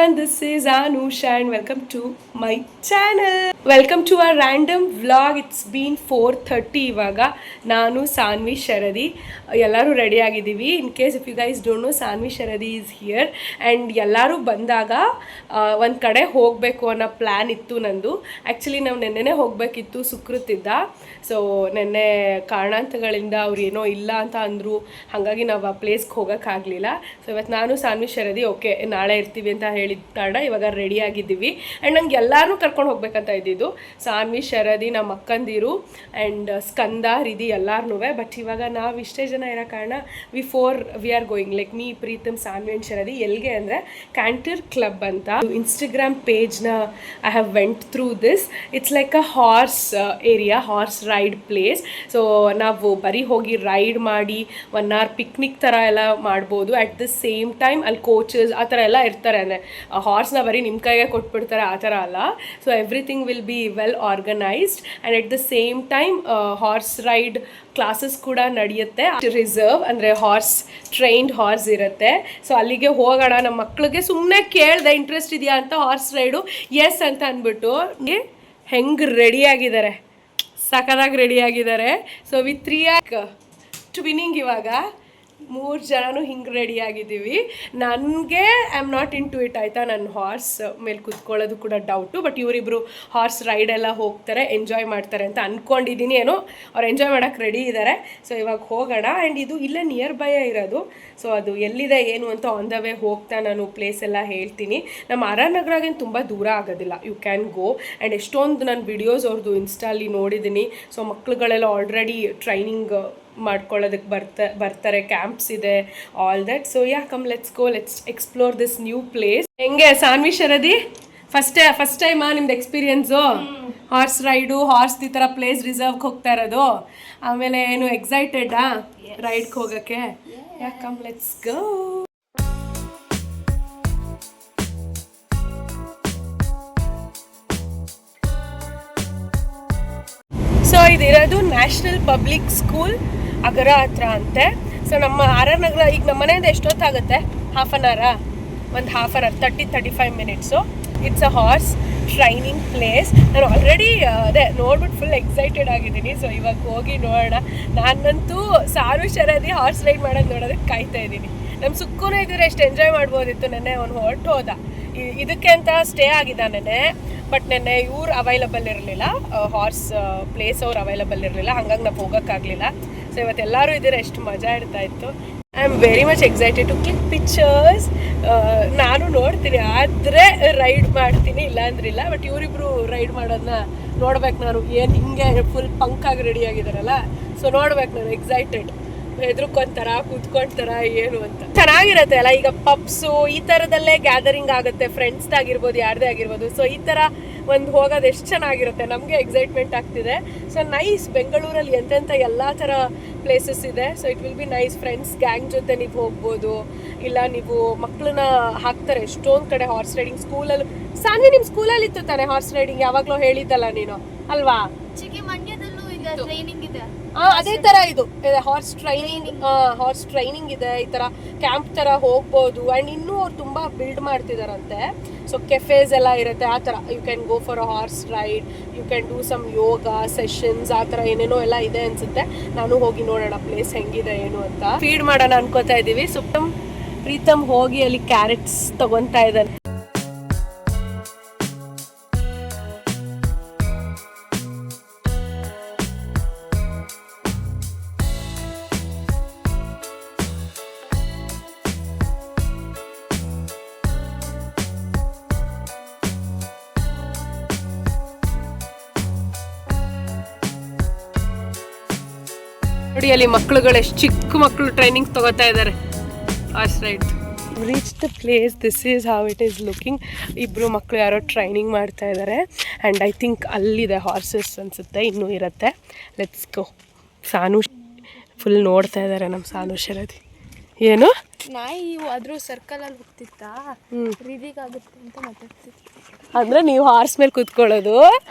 everyone, this is Anusha and welcome to my channel. Welcome to our random vlog. It's been 4:30 ಇವಾಗ. ನಾನು ಸಾನ್ವಿ ಶರದಿ ಎಲ್ಲರೂ ready ಆಗಿದ್ದೀವಿ. In case if you guys don't know, Sanvi Sharadi is here and ಎಲ್ಲರೂ ಬಂದಾಗ ಒಂದು ಕಡೆ ಹೋಗಬೇಕು ಅನ್ನೋ ಪ್ಲ್ಯಾನ್ ಇತ್ತು ನಂದು. ಆ್ಯಕ್ಚುಲಿ ನಾವು ನೆನ್ನೆನೇ ಹೋಗಬೇಕಿತ್ತು, ಸುಕೃತಿದ್ದ. ಸೊ ನೆನ್ನೆ ಕಾರಣಾಂತಗಳಿಂದ ಅವ್ರು ಏನೋ ಇಲ್ಲ ಅಂತ ಅಂದರು, ಹಾಗಾಗಿ ನಾವು ಆ ಪ್ಲೇಸ್ಗೆ ಹೋಗೋಕ್ಕಾಗಲಿಲ್ಲ. ಸೊ ಇವತ್ತು ನಾನು ಸಾನ್ವಿ ಶರದಿ ಓಕೆ ನಾಳೆ ಇರ್ತೀವಿ ಅಂತ ಹೇಳಿದ ಕಾರಣ ಇವಾಗ ರೆಡಿ ಆಗಿದ್ದೀವಿ. ಆ್ಯಂಡ್ ನಂಗೆ ಎಲ್ಲರೂ ಕರ್ಕೊಂಡು ಹೋಗ್ಬೇಕಂತ ಇದ್ದಿದ್ದು, ಸಾನ್ವಿ ಶರದಿ, ನಮ್ಮ ಅಕ್ಕಂದಿರು ಆ್ಯಂಡ್ ಸ್ಕಂದ ರಿದಿ ಎಲ್ಲಾರನ್ನೂ. ಬಟ್ ಇವಾಗ ನಾವು ಇಷ್ಟೇ ಜನ ಇರೋ ಕಾರಣ we are going like me, Preetham, Sanvi and Sharadi. ಎಲ್ಲಿಗೆ ಅಂದರೆ ಕ್ಯಾಂಟರ್ ಕ್ಲಬ್ ಅಂತ ಇನ್ಸ್ಟಾಗ್ರಾಮ್ ಪೇಜ್ನ I have went through this. It's like a horse area, horse ride place. So ನಾವು ಬರೀ ಹೋಗಿ ರೈಡ್ ಮಾಡಿ 1 hour ಪಿಕ್ನಿಕ್ ಥರ ಎಲ್ಲ ಮಾಡ್ಬೋದು. ಅಟ್ ದ ಸೇಮ್ ಟೈಮ್ ಅಲ್ಲಿ ಕೋಚಸ್ ಆ ಥರ ಎಲ್ಲ ಇರ್ತಾರೆ. ಅಂದರೆ ಹಾರ್ಸ್ನ ಬರೀ ನಿಮ್ಮ ಕೈಗೆ ಕೊಟ್ಬಿಡ್ತಾರೆ ಆ ಥರ ಅಲ್ಲ. So everything will be well organised and at the same time horse ride classes ಕೂಡ ನಡೆಯುತ್ತೆ. ರಿಸರ್ವ್ ಅಂದರೆ ಟ್ರೈನ್ಡ್ ಹಾರ್ಸ್ ಇರುತ್ತೆ. ಸೊ ಅಲ್ಲಿಗೆ ಹೋಗೋಣ. ನಮ್ಮ ಮಕ್ಳಿಗೆ ಸುಮ್ಮನೆ ಕೇಳಿದೆ ಇಂಟ್ರೆಸ್ಟ್ ಇದೆಯಾ ಅಂತ ಹಾರ್ಸ್ ರೈಡು. ಎಸ್ ಅಂತ ಅಂದ್ಬಿಟ್ಟು ಹೆಂಗೆ ರೆಡಿಯಾಗಿದ್ದಾರೆ, ಸಖತ್ತಾಗಿ ರೆಡಿಯಾಗಿದ್ದಾರೆ. ಸೊ ವಿತ್ 3 ಟ್ವಿನಿಂಗ್ ಇವಾಗ 3 ಜನನೂ ಹಿಂಗೆ ರೆಡಿಯಾಗಿದ್ದೀವಿ. ನನಗೆ I am not into it ಆಯಿತಾ. ನನ್ನ ಹಾರ್ಸ್ ಮೇಲೆ ಕೂತ್ಕೊಳ್ಳೋದು ಕೂಡ ಡೌಟು. ಬಟ್ ಇವರಿಬ್ಬರು ಹಾರ್ಸ್ ರೈಡೆಲ್ಲ ಹೋಗ್ತಾರೆ, ಎಂಜಾಯ್ ಮಾಡ್ತಾರೆ ಅಂತ ಅಂದ್ಕೊಂಡಿದ್ದೀನಿ. ಏನೋ ಅವ್ರು ಎಂಜಾಯ್ ಮಾಡೋಕ್ಕೆ ರೆಡಿ ಇದ್ದಾರೆ. ಸೊ ಇವಾಗ ಹೋಗೋಣ. ಆ್ಯಂಡ್ ಇದು ಇಲ್ಲೇ ನಿಯರ್ ಬೈ ಇರೋದು. ಸೊ ಅದು ಎಲ್ಲಿದೆ ಏನು ಅಂತ ಆನ್ ದ ವೇ ಹೋಗ್ತಾ ನಾನು ಪ್ಲೇಸ್ ಎಲ್ಲ ಹೇಳ್ತೀನಿ. ನಮ್ಮ ಆರ್.ಆರ್.ನಗರಗೇನು ತುಂಬ ದೂರ ಆಗೋದಿಲ್ಲ, ಯು ಕ್ಯಾನ್ ಗೋ. ಆ್ಯಂಡ್ ಎಷ್ಟೊಂದು ನಾನು ವಿಡಿಯೋಸ್ ಅವ್ರದ್ದು ಇನ್ಸ್ಟಾಲಿ ನೋಡಿದ್ದೀನಿ. ಸೊ ಮಕ್ಳುಗಳೆಲ್ಲ ಆಲ್ರೆಡಿ ಟ್ರೈನಿಂಗ್ ಮಾಡ್ಕೊಳ್ಳೋದಕ್ಕೆ ಬರ್ತಾರೆ, ಕ್ಯಾಂಪ್ಸ್ ಇದೆ, all that. So yeah come let's go, let's explore this new place. ಹೆಂಗೆ ಸಾನ್ವಿ ಶರದಿ, ಫಸ್ಟ್ ಟೈಮಾ ನಿಮ್ದು ಎಕ್ಸ್ಪೀರಿಯನ್ಸು ಹಾರ್ಸ್ ರೈಡು, ಹಾರ್ಸ್ ಈ ಥರ ಪ್ಲೇಸ್ ರಿಸರ್ವ್ಗೆ ಹೋಗ್ತಾ ಇರೋದು? ಆಮೇಲೆ ಏನು ಎಕ್ಸೈಟೆಡಾ ರೈಡ್ಗೆ ಹೋಗೋಕ್ಕೆ? Yeah come let's go. So ಇದಿರೋದು ನ್ಯಾಷನಲ್ ಪಬ್ಲಿಕ್ ಸ್ಕೂಲ್ ಅಗರ ಹತ್ರ ಅಂತೆ. ಸೊ ನಮ್ಮ ಆರ್.ಆರ್.ನಗರ ಈಗ ನಮ್ಮ ಮನೆಯಿಂದ ಎಷ್ಟೊತ್ತಾಗುತ್ತೆ? Half an 35 minutes. It's a horse training place. ನಾನು ಆಲ್ರೆಡಿ ಅದೇ ನೋಡ್ಬಿಟ್ಟು ಫುಲ್ ಎಕ್ಸೈಟೆಡ್ ಆಗಿದ್ದೀನಿ. ಸೊ ಇವಾಗ ಹೋಗಿ ನೋಡೋಣ. ನಾನಂತೂ ಸಾನ್ವಿ ಶರದಿ ಹಾರ್ಸ್ ರೈಡ್ ಮಾಡೋದು ನೋಡೋದಕ್ಕೆ ಕಾಯ್ತಾ ಇದ್ದೀನಿ. ನಮ್ಮ ಸುಕ್ಕೂ ಇದ್ದರೆ ಎಷ್ಟು ಎಂಜಾಯ್ ಮಾಡ್ಬೋದಿತ್ತು. ನೆನ್ನೆ ಅವ್ನು ಹೊರಟು ಹೋದ, ಇದಕ್ಕೆ ಅಂತ ಸ್ಟೇ ಆಗಿದ್ದಾನೆ. ಬಟ್ ನೆನ್ನೆ ಇವ್ರು ಅವೈಲಬಲ್ ಇರಲಿಲ್ಲ, ಹಾರ್ಸ್ ಪ್ಲೇಸ್ ಅವ್ರು ಅವೈಲಬಲ್ ಇರಲಿಲ್ಲ, ಹಾಗಾಗಿ ನಾವು ಹೋಗೋಕ್ಕಾಗಲಿಲ್ಲ. ಸೊ ಇವತ್ತು ಎಲ್ಲರೂ ಇದ್ದೀರ, ಎಷ್ಟು ಮಜಾ ಇಡ್ತಾ ಇತ್ತು. I am very much excited to click pictures. ನಾನು ನೋಡ್ತೀನಿ, ಆದರೆ ರೈಡ್ ಮಾಡ್ತೀನಿ, ಇಲ್ಲಾಂದ್ರಿಲ್ಲ. ಬಟ್ ಇವರಿಬ್ರು ರೈಡ್ ಮಾಡೋದನ್ನ ನೋಡ್ಬೇಕು ನಾನು. ಏನು ಹಿಂಗೆ ಫುಲ್ ಪಂಕಾಗಿ ರೆಡಿ ಆಗಿದ್ದಾರಲ್ಲ, ಸೊ ನೋಡ್ಬೇಕು ನಾನು. ಎಕ್ಸೈಟೆಡ್, ಹೆದ್ರುಕೊಂತಾರ, ಕೂತ್ಕೊಂತಾರ, ಏನು ಅಂತ. ಚೆನ್ನಾಗಿರುತ್ತೆ ಅಲ್ಲ. ಈಗ ಪಬ್ಸು ಈ ಥರದಲ್ಲೇ ಗ್ಯಾದರಿಂಗ್ ಆಗುತ್ತೆ, ಫ್ರೆಂಡ್ಸ್ದಾಗಿರ್ಬೋದು, ಯಾರದೇ ಆಗಿರ್ಬೋದು. ಸೊ ಈ ಥರ ಒಂದು ಹೋಗೋದು ಎಷ್ಟು ಚೆನ್ನಾಗಿರುತ್ತೆ. ನಮಗೆ ಎಕ್ಸೈಟ್ಮೆಂಟ್ ಆಗ್ತಿದೆ. So nice. ಬೆಂಗಳೂರಲ್ಲಿ ಎಂತೆಂಥ ಎಲ್ಲ ಥರ ಪ್ಲೇಸಸ್ ಇದೆ. So it will B nice. Friends gang ಜೊತೆ ನೀವು ಹೋಗ್ಬೋದು, ಇಲ್ಲ ನೀವು ಮಕ್ಕಳನ್ನ ಹಾಕ್ತಾರೆ ಎಷ್ಟೊಂದು ಕಡೆ ಹಾರ್ಸ್ ರೈಡಿಂಗ್. ಸ್ಕೂಲಲ್ಲಿ ಸಾನ್ವಿ ನಿಮ್ಮ ಸ್ಕೂಲಲ್ಲಿ ಇತ್ತು ತಾನೆ ಹಾರ್ಸ್ ರೈಡಿಂಗ್? ಯಾವಾಗಲೂ ಹೇಳಿದ್ದಲ್ಲ ನೀನು ಅಲ್ವಾ? ಅದೇ ತರ ಇದು ಹಾರ್ಸ್ ಟ್ರೈನಿಂಗ್ ಇದೆ. ಈ ತರ ಕ್ಯಾಂಪ್ ತರ ಹೋಗ್ಬೋದು. ಅಂಡ್ ಇನ್ನೂ ಅವ್ರು ತುಂಬಾ ಬಿಲ್ಡ್ ಮಾಡ್ತಿದಾರಂತೆ. ಸೊ ಕೆಫೇಸ್ ಎಲ್ಲ ಇರುತ್ತೆ ಆ ಥರ. You can go for a horse ride, you can do some yoga sessions, ಆ ಥರ ಏನೇನೋ ಎಲ್ಲ ಇದೆ ಅನ್ಸುತ್ತೆ. ನಾನು ಹೋಗಿ ನೋಡೋಣ ಪ್ಲೇಸ್ ಹೆಂಗಿದೆ ಏನು ಅಂತ. ಫೀಡ್ ಮಾಡೋಣ ಅನ್ಕೋತಾ ಇದ್ದೀವಿ. ಸೊ ಪ್ರೀತಮ್ ಹೋಗಿ ಅಲ್ಲಿ ಕ್ಯಾರೆಟ್ಸ್ ತಗೊತಾ ಇದ್ದಾನೆ. ನೋಡಿ ಅಲ್ಲಿ ಮಕ್ಕಳುಗಳು, ಎಷ್ಟು ಚಿಕ್ಕ ಮಕ್ಕಳು ಟ್ರೈನಿಂಗ್ ತಗೋತಾ ಇದ್ದಾರೆ horse ride. Reach the place. This is how it is looking. ಇಬ್ಬರು ಮಕ್ಕಳು ಯಾರೋ ಟ್ರೈನಿಂಗ್ ಮಾಡ್ತಾ ಇದ್ದಾರೆ. ಆ್ಯಂಡ್ ಐ ಥಿಂಕ್ ಅಲ್ಲಿದೆ ಹಾರ್ಸಸ್ ಅನಿಸುತ್ತೆ, ಇನ್ನೂ ಇರುತ್ತೆ. Let's go. ಸಾನು ಫುಲ್ ನೋಡ್ತಾ ಇದ್ದಾರೆ ನಮ್ಮ ಸಾನು ಶರದಿ. ಏನು ನಾಯಿ ಆದ್ರೂ ಸರ್ಕಲಲ್ಲಿ ಹೋಗ್ತಿತ್ತಾ, ರೀದಿಗಾಗುತ್ತೆ ಅಂತ ಮಾತಾಡ್ತಿತ್ತು. ಅಂದರೆ ನೀವು ಹಾರ್ಸ್ ಮೇಲೆ ಕೂತ್ಕೊಳ್ಳೋದು,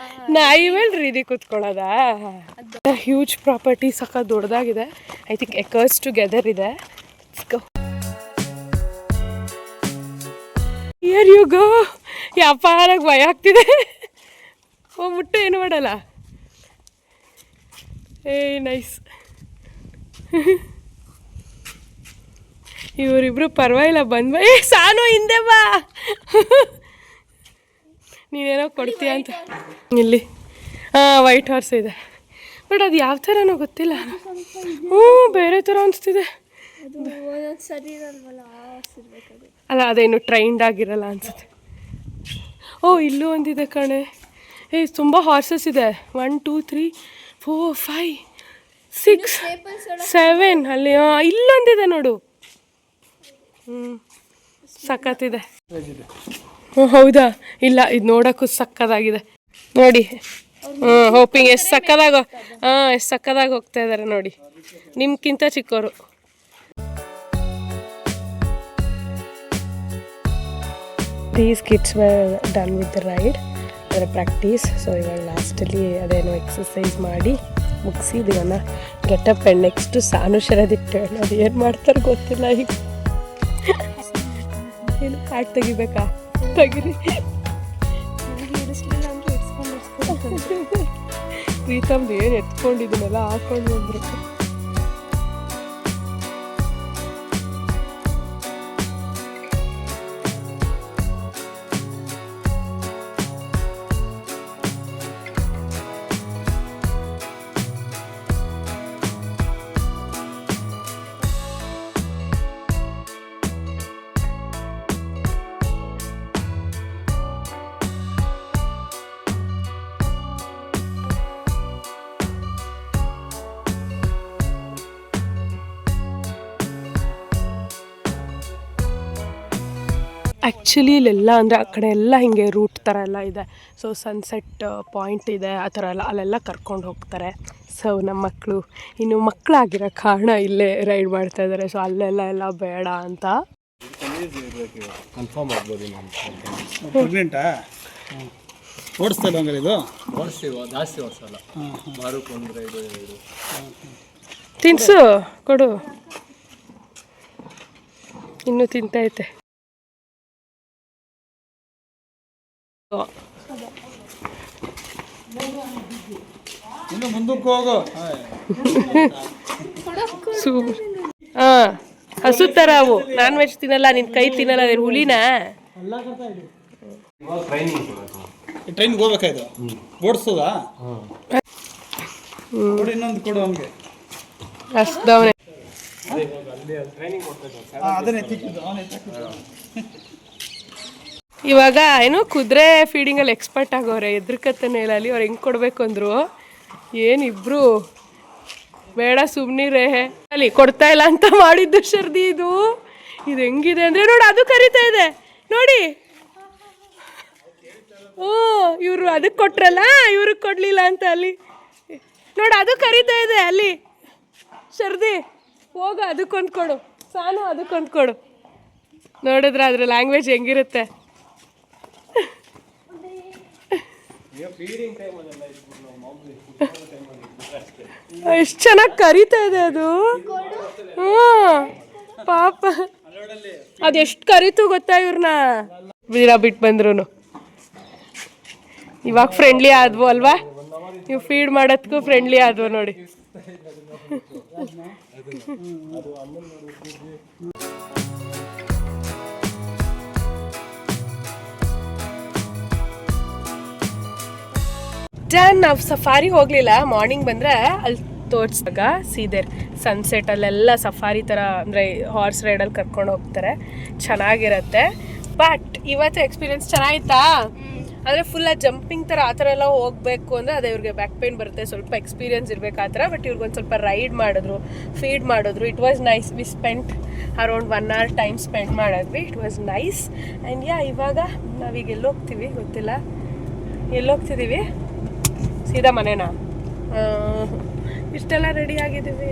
ನಾಯಿ ಮೇಲೆ ರೀದಿ ಕೂತ್ಕೊಳ್ಳೋದಾ? ಹ್ಯೂಜ್ ಪ್ರಾಪರ್ಟಿ, ಸಖತ್ ದೊಡ್ಡದಾಗಿದೆ. ಐ ಥಿಂಕ್ ಎಕರ್ಸ್ ಟುಗೆದರ್ ಇದೆ. There you go. ವ್ಯಾಪಾರಾಗಿ ಭಯ ಆಗ್ತಿದೆ. ಓ ಮುಟ್ಟು ಏನು ಮಾಡಲ್ಲ. ನೈಸ್. ಇವರಿಬ್ರು ಪರವಾಗಿಲ್ಲ ಬಂದ್ಬ. ಸಾನು ಹಿಂದೆ ಬಾ. ನೀನೇನೋ ಕೊಡ್ತೀಯ ಅಂತ. ಇಲ್ಲಿ ವೈಟ್ ಹಾರ್ಸ್ ಇದೆ, ಬಟ್ ಅದು ಯಾವ ಥರನೋ ಗೊತ್ತಿಲ್ಲ. ಬೇರೆ ಥರ ಅನಿಸ್ತಿದೆ. ಅಲ್ಲ ಅದೇನು ಟ್ರೈನ್ಡ್ ಆಗಿರಲ್ಲ ಅನ್ಸುತ್ತೆ. ಇಲ್ಲೂ ಒಂದಿದೆ ಕಣೆ. ತುಂಬ ಹಾರ್ಸಸ್ ಇದೆ. 1 2 3 4 5 6 7 ಅಲ್ಲಿ. ಇಲ್ಲೊಂದಿದೆ ನೋಡು. ಸಖತ್ತಿದೆ. ಹೌದಾ? ಇಲ್ಲ, ಇದು ನೋಡೋಕ್ಕೂ ಸಕ್ಕದಾಗಿದೆ ನೋಡಿ. ಹೋಪಿಂಗ್ ಎಷ್ಟು ಸಕ್ಕದಾಗಿ ಹೋಗ್ತಾ ಇದ್ದಾರೆ ನೋಡಿ. ನಿಮ್ಗಿಂತ ಚಿಕ್ಕವರು. These kids were done with the ride, ಅದರ ಪ್ರಾಕ್ಟೀಸ್. ಸೊ ಇವಾಗ ಲಾಸ್ಟಲ್ಲಿ ಅದೇನೋ ಎಕ್ಸಸೈಸ್ ಮಾಡಿ ಮುಗಿಸಿ ಇದನ್ನ ಗೆಟಪ್. ಆ್ಯಂಡ್ ನೆಕ್ಸ್ಟು ಸಾನು ಶರದಿಟ್ಟು ಅದು ಏನು ಮಾಡ್ತಾರೆ ಗೊತ್ತಿಲ್ಲ. ಈಗ ಏನು ಹಾಟ್ ತೆಗಿಬೇಕಾ? ತೆಗಿರಿ. ಪ್ರೀತಮ್ದು ಏನು ಎತ್ಕೊಂಡಿದ್ದೀನಲ್ಲ ಹಾಕೊಂಡು ಬಂದ್ಬಿಟ್ಟು. ಆ್ಯಕ್ಚುಲಿ ಇಲ್ಲೆಲ್ಲ ಅಂದರೆ ಆ ಕಡೆ ಎಲ್ಲ ಹಿಂಗೆ ರೂಟ್ ಥರ ಎಲ್ಲ ಇದೆ. ಸೊ ಸನ್ಸೆಟ್ ಪಾಯಿಂಟ್ ಇದೆ, ಆ ಥರ ಎಲ್ಲ ಅಲ್ಲೆಲ್ಲ ಕರ್ಕೊಂಡು ಹೋಗ್ತಾರೆ. ಸೊ ನಮ್ಮ ಮಕ್ಕಳು ಇನ್ನು ಮಕ್ಕಳಾಗಿರೋ ಕಾರಣ ಇಲ್ಲೇ ರೈಡ್ ಮಾಡ್ತಾ ಇದ್ದಾರೆ. ಸೊ ಅಲ್ಲೆಲ್ಲ ಎಲ್ಲ ಬೇಡ ಅಂತ. ಕನ್ಫರ್ಮ್ ಆಗ್ಬೋದು. ಪ್ರೆಗ್ನೆಂಟಾ? ಓಡಿಸ್ತಾ ಇಲ್ಲ ಹಂಗಾರೆ? ಇದು ಓಡಿಸ್ತೀವ, ಜಾಸ್ತಿ ಓಡಿಸಲ್ಲ. ಮಾರುಕೊಂಡು ರೈಡು ತಿನ್ಸು ಕೊಡು. ಇನ್ನೂ ತಿಂತೈತೆ. ಇನ್ನು ಮುಂದಕ್ಕೆ ಹೋಗು. ಹಸು ಥರ ಅವು. ನಾನ್ ವೆಜ್ ತಿನ್ನಲ್ಲ, ನಿನ್ನ ಕೈ ತಿನ್ನಲ್ಲ. ಅದೇನು ಹುಲಿನಾ? ಟ್ರೈನ್ಗೆ ಹೋಗ್ಬೇಕಾಯ್ತು. ಓಡಿಸೋದಾ? ಕೊಡು, ಇನ್ನೊಂದು ಕೊಡು ಅವನಿಗೆ. ಅಷ್ಟವನೇ. ಅದನ್ನೇ ತಿಕ್ಕಿದ್ದು ಅವನೇ ತಕ್ಕಿದ್ದು. ಇವಾಗ ಏನು ಕುದುರೆ ಫೀಡಿಂಗಲ್ಲಿ ಎಕ್ಸ್ಪರ್ಟ್ ಆಗೋರೆ. ಎದ್ರಕತ್ತನೇ ಇಲ್ಲ ಅಲ್ಲಿ. ಅವ್ರು ಹೆಂಗೆ ಕೊಡಬೇಕು ಅಂದರು. ಏನಿಬ್ರು ಬೇಡ ಸುಮ್ಮನಿರೇ ಅಲ್ಲಿ ಕೊಡ್ತಾ ಇಲ್ಲ ಅಂತ ಮಾಡಿದ್ದು ಶರ್ದಿ. ಇದು ಹೆಂಗಿದೆ ಅಂದರೆ ನೋಡಿ, ಅದು ಕರಿತಾ ಇದೆ ನೋಡಿ. ಇವರು ಅದಕ್ಕೆ ಕೊಟ್ರಲ್ಲ, ಇವ್ರಿಗೆ ಕೊಡಲಿಲ್ಲ ಅಂತ ಅಲ್ಲಿ ನೋಡಿ. ಅದು ಕರಿತಾ ಇದೆ ಅಲ್ಲಿ. ಶರ್ದಿ ಹೋಗ, ಅದಕ್ಕೊಂದು ಕೊಡು. ಸಾನು ಅದಕ್ಕೊಂದು ಕೊಡು. ನೋಡಿದ್ರೆ ಅದ್ರ ಲ್ಯಾಂಗ್ವೇಜ್ ಹೆಂಗಿರುತ್ತೆ. ಎಷ್ಟು ಚೆನ್ನಾಗಿ ಕರಿತಾ ಇದೆ ಅದು. ಪಾಪ ಅದೆಷ್ಟು ಕರಿತು ಗೊತ್ತಾ ಇವ್ರನ್ನ. ಬಿಟ್ಟು ಬಂದ್ರು. ಇವಾಗ ಫ್ರೆಂಡ್ಲಿ ಆದ್ವು ಅಲ್ವಾ? ನೀವು ಫೀಡ್ ಮಾಡೋದಕ್ಕೂ ಫ್ರೆಂಡ್ಲಿ ಆದ್ವು ನೋಡಿ. ನಾವು ಸಫಾರಿ ಹೋಗಲಿಲ್ಲ. ಮಾರ್ನಿಂಗ್ ಬಂದರೆ ಅಲ್ಲಿ ತೋರಿಸಿದಾಗ ಸೀದರ್ ಸನ್ಸೆಟ್ ಅಲ್ಲೆಲ್ಲ ಸಫಾರಿ ಥರ ಅಂದರೆ ಹಾರ್ಸ್ ರೈಡಲ್ಲಿ ಕರ್ಕೊಂಡು ಹೋಗ್ತಾರೆ. ಚೆನ್ನಾಗಿರುತ್ತೆ. ಬಟ್ ಇವತ್ತು ಎಕ್ಸ್ಪೀರಿಯನ್ಸ್ ಚೆನ್ನಾಗಿತ್ತಾ? ಅಂದರೆ ಫುಲ್ ಜಂಪಿಂಗ್ ಥರ ಆ ಥರ ಎಲ್ಲ ಹೋಗಬೇಕು ಅಂದರೆ ಅದೇ ಇವ್ರಿಗೆ ಬ್ಯಾಕ್ ಪೇನ್ ಬರುತ್ತೆ. ಸ್ವಲ್ಪ ಎಕ್ಸ್ಪೀರಿಯನ್ಸ್ ಇರಬೇಕು ಆ ಥರ. ಬಟ್ ಇವ್ರಿಗೊಂದು ಸ್ವಲ್ಪ ರೈಡ್ ಮಾಡಿದ್ರು, ಫೀಡ್ ಮಾಡಿದ್ರು. It was nice. We spent around 1 hour time spend ಮಾಡಿದ್ವಿ. It was nice. ಆ್ಯಂಡ್ ಇವಾಗ ನಾವೀಗ ಎಲ್ಲೋಗ್ತೀವಿ ಗೊತ್ತಿಲ್ಲ. ಎಲ್ಲೋಗ್ತಿದ್ದೀವಿ? ಸೀದಾ ಮನೆನಾ? ಇಷ್ಟೆಲ್ಲ ರೆಡಿ ಆಗಿದ್ದೀವಿ.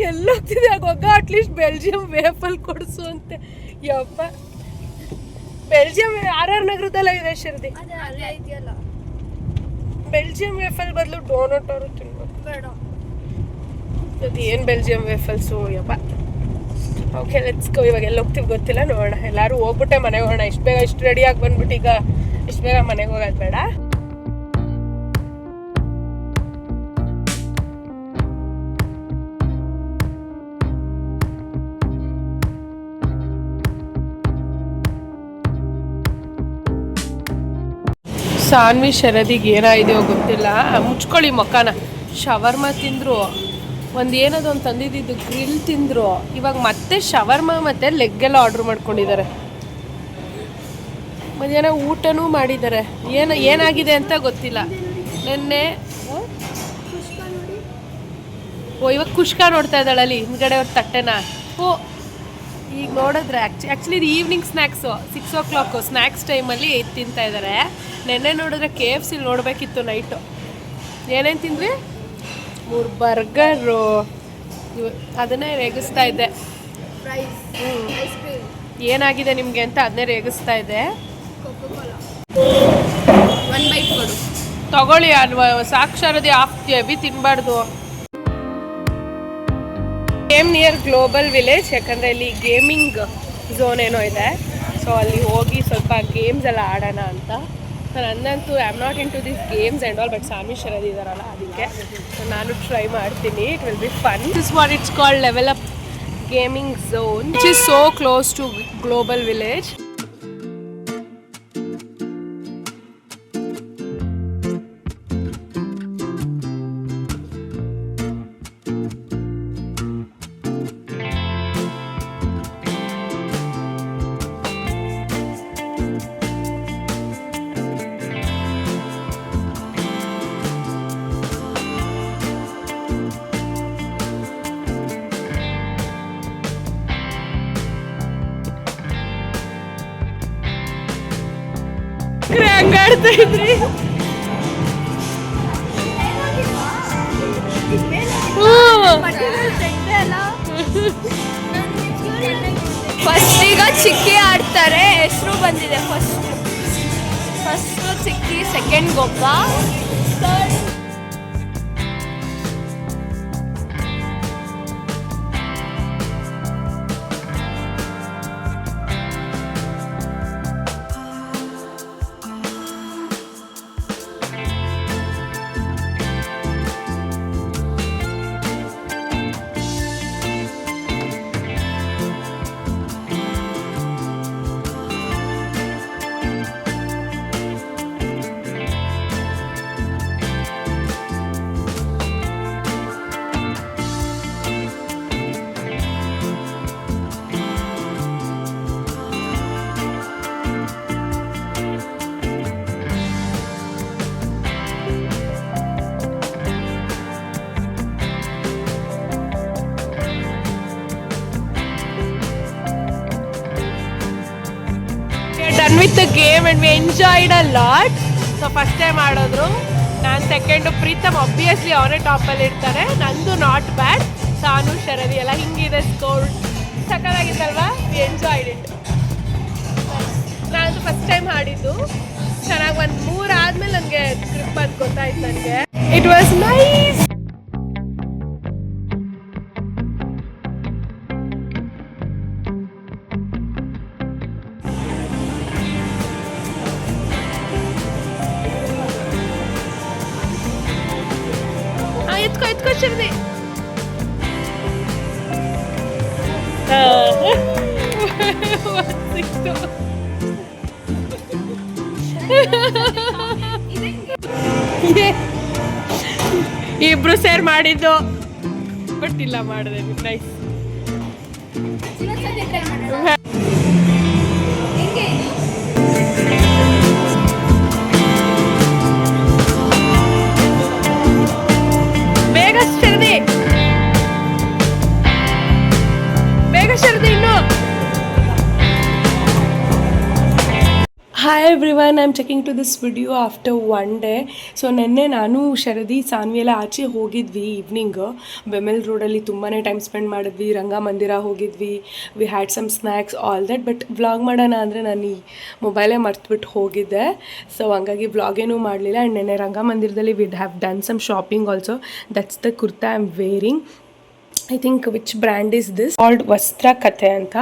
ಎಲ್ಲೋಗ್ತಿದ್ವಿ ಆಗೋಗ. ಅಟ್ಲೀಸ್ಟ್ ಬೆಲ್ಜಿಯಂ ವೇಫಲ್ ಕೊಡಿಸು ಅಂತೆ. ಯಪ್ಪ, ಬೆಲ್ಜಿಯಂ RR ನಗರದಲ್ಲ ಇದೆ ಶರ್ದಿ. ಬೆಲ್ಜಿಯಂ ವೇಫಲ್ ಬದಲು ಡೋನಟ್ ಅವರು ತಿನ್ಬೋದು. ಅದು ಏನು ಬೆಲ್ಜಿಯಂ ವೇಫಲ್ಸು ಯಪ್ಪ. Okay let's go. ಇವಾಗ ಎಲ್ಲಿ ಹೋಗ್ತೀವಿ ಗೊತ್ತಿಲ್ಲ, ನೋಡೋಣ. ಎಲ್ಲರೂ ಹೋಗ್ಬಿಟ್ಟೆ ಮನೆಗೆ ಹೋಗೋಣ. ಇಷ್ಟು ಬೇಗ ಇಷ್ಟು ರೆಡಿಯಾಗಿ ಬಂದ್ಬಿಟ್ಟು ಈಗ ಇಷ್ಟು ಬೇಗ ಮನೆಗೆ ಹೋಗೋದು ಬೇಡ. ಸಾನ್ವಿ ಶರದಿಗೆ ಏನಾಗಿದೆಯೋ ಗೊತ್ತಿಲ್ಲ. ಮುಚ್ಕೊಳ್ಳಿ ಮೊಕ್ಕನ. ಶವರ್ಮ ತಿಂದರು, ಒಂದು ಏನದು ಒಂದು ತಂದಿದ್ದು ಗ್ರಿಲ್ ತಿಂದರು. ಇವಾಗ ಮತ್ತೆ ಶವರ್ಮ ಮತ್ತು ಲೆಗ್ಗೆಲ್ಲ ಆರ್ಡ್ರ್ ಮಾಡ್ಕೊಂಡಿದ್ದಾರೆ. ಮಧ್ಯಾಹ್ನ ಊಟನೂ ಮಾಡಿದ್ದಾರೆ. ಏನಾಗಿದೆ ಅಂತ ಗೊತ್ತಿಲ್ಲ. ನೆನ್ನೆ ಇವಾಗ ಕುಷ್ಕ ನೋಡ್ತಾ ಇದ್ದಾಳಲ್ಲಿ ಹಿಂದ್ಗಡೆ ಅವ್ರ ತಟ್ಟೆನ. ಈಗ ನೋಡಿದ್ರೆ ಆ್ಯಕ್ಚುಲಿ ಇದು ಈವ್ನಿಂಗ್ ಸ್ನ್ಯಾಕ್ಸು, 6 o'clock ಸ್ನ್ಯಾಕ್ಸ್ ಟೈಮಲ್ಲಿ ತಿಂತಾ ಇದ್ದಾರೆ. ನೆನ್ನೆ ನೋಡಿದ್ರೆ KFC ನೋಡಬೇಕಿತ್ತು ನೈಟು. ಏನೇನು ತಿಂದ್ವಿ? 3 ಬರ್ಗರು. ಅದನ್ನೇ ರೇಗಿಸ್ತಾ ಇದ್ದೆ. ಏನಾಗಿದೆ ನಿಮಗೆ ಅಂತ ಅದನ್ನೇ ರೇಗಿಸ್ತಾ ಇದ್ದೆ. ತಗೊಳ್ಳಿ ಅಲ್ವಾ, ಸಾಕ್ಷರದಿ ಹೆವಿ ತಿನ್ನಬಾರ್ದು. ಗೇಮ್ ನಿಯರ್ ಗ್ಲೋಬಲ್ ವಿಲೇಜ್, ಯಾಕಂದರೆ ಇಲ್ಲಿ ಗೇಮಿಂಗ್ ಝೋನ್ ಏನೋ ಇದೆ. ಸೊ ಅಲ್ಲಿ ಹೋಗಿ ಸ್ವಲ್ಪ ಗೇಮ್ಸ್ ಎಲ್ಲ ಆಡೋಣ ಅಂತ. ನನ್ನಂತೂ I am not into this games and all, but Sanvi Sharadi ಇದ್ದಾರಲ್ಲ ಅದಕ್ಕೆ ನಾನು ಟ್ರೈ ಮಾಡ್ತೀನಿ. It will be fun. This what it's called level up gaming zone, which is so close to global village. ಹಂಗಾಡ್ತಾ ಇದ್ರಿ. ಫಸ್ಟ್ ಈಗ ಚಿಕ್ಕಿ ಆಡ್ತಾರೆ. ಹೆಸರು ಬಂದಿದೆ. ಫಸ್ಟ್ ಚಿಕ್ಕಿ, ಸೆಕೆಂಡ್ ಗೊಬ್ಬ, third done with the game and we enjoyed a lot. So first time ಆಡಿದ್ರು, ನಾನು ಸೆಕೆಂಡು. ಪ್ರೀತಮ್ ಆಬ್ವಿಯಸ್ಲಿ ಅವನೇ ಟಾಪಲ್ಲಿ ಇರ್ತಾರೆ. ನಂದು ನಾಟ್ ಬ್ಯಾಡ್. ಸಾನು ಶರದಿ ಎಲ್ಲ ಹಿಂಗಿದೆ ಸ್ಕೋರ್. ಸಕ್ಕತ್ತಾಗಿತ್ತಲ್ವಾ? We enjoyed it. ನಾನು ಫಸ್ಟ್ ಟೈಮ್ ಆಡಿದ್ದು. ಚೆನ್ನಾಗಿ ಒಂದು 3 ಆದಮೇಲೆ ನನಗೆ ಗ್ರಿಪ್ ಅಂತ ಗೊತ್ತಾಯ್ತು ನನಗೆ. It was nice. ಎತ್ಕೋ ಶರದಿ. ಸಿಕ್ತು. ಇಬ್ರು ಸೇರ್ ಮಾಡಿದ್ದು, ಬಟ್ ಇಲ್ಲ ಮಾಡಿದೆ. ನೈಸ್. ಬೇಗ ಶರದಿ, ಬೇಗ ಶರದಿ ಇನ್ನು. Hi everyone, I am checking to this video after 1 day. So ನೆನ್ನೆ ನಾನು ಶರದಿ ಸಾನ್ವಿ ಎಲ್ಲ ಆಚೆ ಹೋಗಿದ್ವಿ ಈವ್ನಿಂಗ್. ಬೆಮೆಲ್ ರೋಡಲ್ಲಿ ತುಂಬಾ ಟೈಮ್ ಸ್ಪೆಂಡ್ ಮಾಡಿದ್ವಿ. ರಂಗಮಂದಿರ ಹೋಗಿದ್ವಿ. We had some snacks all that. But vlog ಮಾಡೋಣ ಅಂದರೆ ನಾನು ಈ ಮೊಬೈಲೇ ಮರ್ತುಬಿಟ್ಟು ಹೋಗಿದ್ದೆ. ಸೊ ಹಂಗಾಗಿ ವ್ಲಾಗೇನೂ ಮಾಡಲಿಲ್ಲ. ಆ್ಯಂಡ್ ನೆನ್ನೆ ರಂಗಮಂದಿರದಲ್ಲಿ we'd have done some shopping also. That's the kurta I am wearing. I think which brand is this called Vastra Kathe ಅಂತ.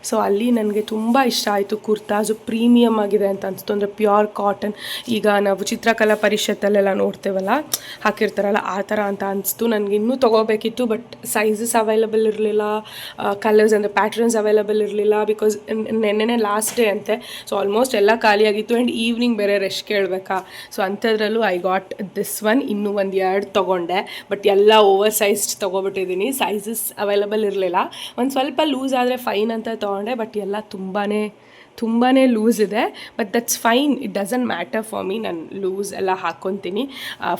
ಸೊ ಅಲ್ಲಿ ನನಗೆ ತುಂಬ ಇಷ್ಟ ಆಯಿತು. ಕುರ್ತಾಸು ಪ್ರೀಮಿಯಮ್ ಆಗಿದೆ ಅಂತ ಅನಿಸ್ತು, ಅಂದರೆ ಪ್ಯೂರ್ ಕಾಟನ್. ಈಗ ನಾವು ಚಿತ್ರಕಲಾ ಪರಿಷತ್ತಲ್ಲೆಲ್ಲ ನೋಡ್ತೇವಲ್ಲ ಹಾಕಿರ್ತಾರಲ್ಲ ಆ ಥರ ಅಂತ ಅನಿಸ್ತು. ನನಗೆ ಇನ್ನೂ ತೊಗೋಬೇಕಿತ್ತು, ಬಟ್ ಸೈಜಸ್ ಅವೈಲಬಲ್ ಇರಲಿಲ್ಲ, ಕಲರ್ಸ್ ಅಂದರೆ ಪ್ಯಾಟ್ರನ್ಸ್ ಅವೈಲಬಲ್ ಇರಲಿಲ್ಲ. ಬಿಕಾಸ್ ನೆನ್ನೆನೇ ಲಾಸ್ಟ್ ಡೇ ಅಂತೆ. ಸೊ ಆಲ್ಮೋಸ್ಟ್ ಎಲ್ಲ ಖಾಲಿಯಾಗಿತ್ತು. ಆ್ಯಂಡ್ ಈವ್ನಿಂಗ್ ಬೇರೆ ರೆಸ್ಟ್ ಕೇಳಬೇಕಾ. ಸೊ ಅಂಥದ್ರಲ್ಲೂ ಐ ಗಾಟ್ ದಿಸ್ ಒನ್. ಇನ್ನೂ ಒಂದು 2 ತೊಗೊಂಡೆ, ಬಟ್ ಎಲ್ಲ ಓವರ್ ಸೈಜ್ಡ್ ತೊಗೊಬಿಟ್ಟಿದ್ದೀನಿ. ಸೈಜಸ್ ಅವೈಲಬಲ್ ಇರಲಿಲ್ಲ. ಒಂದು ಸ್ವಲ್ಪ ಲೂಸ್ ಆದರೆ ಫೈನ್ ಅಂತ ತೊಗೊಂಡೆ, ಬಟ್ ಎಲ್ಲ ತುಂಬಾ ಲೂಸ್ ಇದೆ. But that's fine, it doesn't matter for me. ನಾನು ಲೂಸ್ ಎಲ್ಲ ಹಾಕ್ಕೊತೀನಿ,